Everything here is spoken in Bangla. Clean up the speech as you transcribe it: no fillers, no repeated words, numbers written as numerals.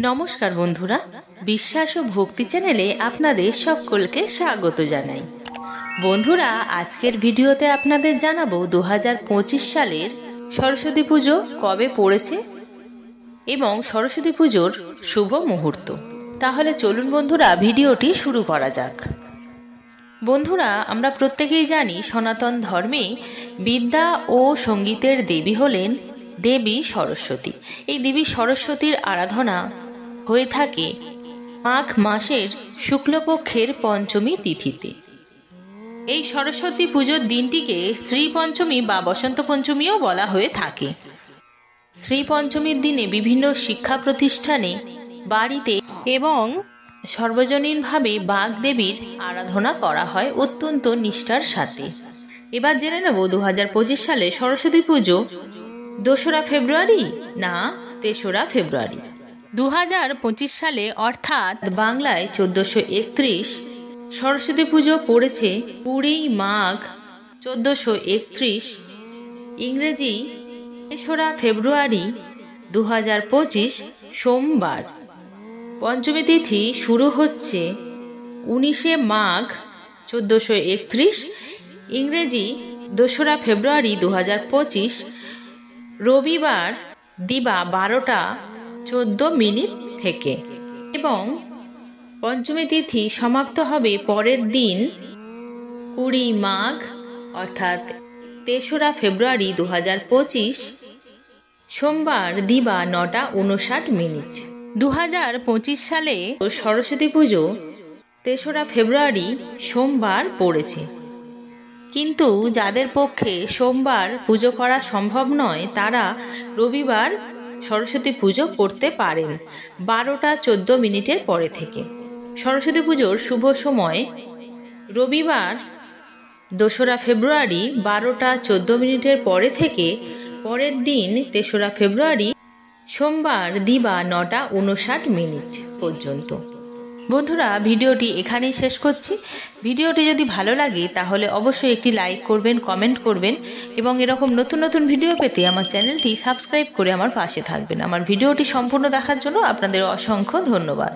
নমস্কার বন্ধুরা, বিশ্বাস ও ভক্তি চ্যানেলে আপনাদের সকলকে স্বাগত জানাই। বন্ধুরা, আজকের ভিডিওতে আপনাদের জানাবো 2025 সালের সরস্বতী পুজো কবে পড়েছে এবং সরস্বতী পুজোর শুভ মুহূর্ত। তাহলে চলুন বন্ধুরা, ভিডিওটি শুরু করা যাক। বন্ধুরা, আমরা প্রত্যেকেই জানি সনাতন ধর্মে বিদ্যা ও সঙ্গীতের দেবী হলেন দেবী সরস্বতী। এই দেবী সরস্বতীর আরাধনা হয়ে থাকে মাঘ মাসের শুক্লপক্ষের পঞ্চমী তিথিতে। এই সরস্বতী পুজোর দিনটিকে শ্রী পঞ্চমী বা বসন্ত পঞ্চমীও বলা হয়ে থাকে। শ্রী পঞ্চমীর দিনে বিভিন্ন শিক্ষা প্রতিষ্ঠানে, বাড়িতে এবং সর্বজনীনভাবে বাগদেবীর আরাধনা করা হয় অত্যন্ত নিষ্ঠার সাথে। এবার জেনে নেব 2025 সালে সরস্বতী পুজো 2রা ফেব্রুয়ারি না 3রা ফেব্রুয়ারি। 2025 সালে অর্থাৎ বাংলায় 1431 সরস্বতী পুজো পড়েছে 20 মাঘ 1431, ইংরেজি 3রা ফেব্রুয়ারি 2025 সোমবার। পঞ্চমী তিথি শুরু হচ্ছে 19 মাঘ 1431, ইংরেজি 2রা ফেব্রুয়ারি 2025 রবিবার দিবা 12টা 14 মিনিট থেকে, এবং পঞ্চমী তিথি সমাপ্ত হবে পরের দিন 20 মাঘ অর্থাৎ 3রা ফেব্রুয়ারি 2025 সোমবার দিবা 9টা 59 মিনিট। 2025 সালে সরস্বতী পুজো 3রা ফেব্রুয়ারি সোমবার পড়েছে, কিন্তু যাদের পক্ষে সোমবার পুজো করা সম্ভব নয় তারা রবিবার সরস্বতী পুজো করতে পারেন 12টা 14 মিনিটের পরে থেকে। সরস্বতী পুজোর শুভ সময় রবিবার 2রা ফেব্রুয়ারি 12টা 14 মিনিটের পরে থেকে পরের দিন 3রা ফেব্রুয়ারি সোমবার দিবা 9টা 59 মিনিট পর্যন্ত। বন্ধুরা, ভিডিওটি এখানেই শেষ করছি। ভিডিওটি যদি ভালো লাগে তাহলে অবশ্যই একটি লাইক করবেন, কমেন্ট করবেন এবং এরকম নতুন নতুন ভিডিও পেতে আমার চ্যানেলটি সাবস্ক্রাইব করে আমার পাশে থাকবেন। আমার ভিডিওটি সম্পূর্ণ দেখার জন্য আপনাদের অসংখ্য ধন্যবাদ।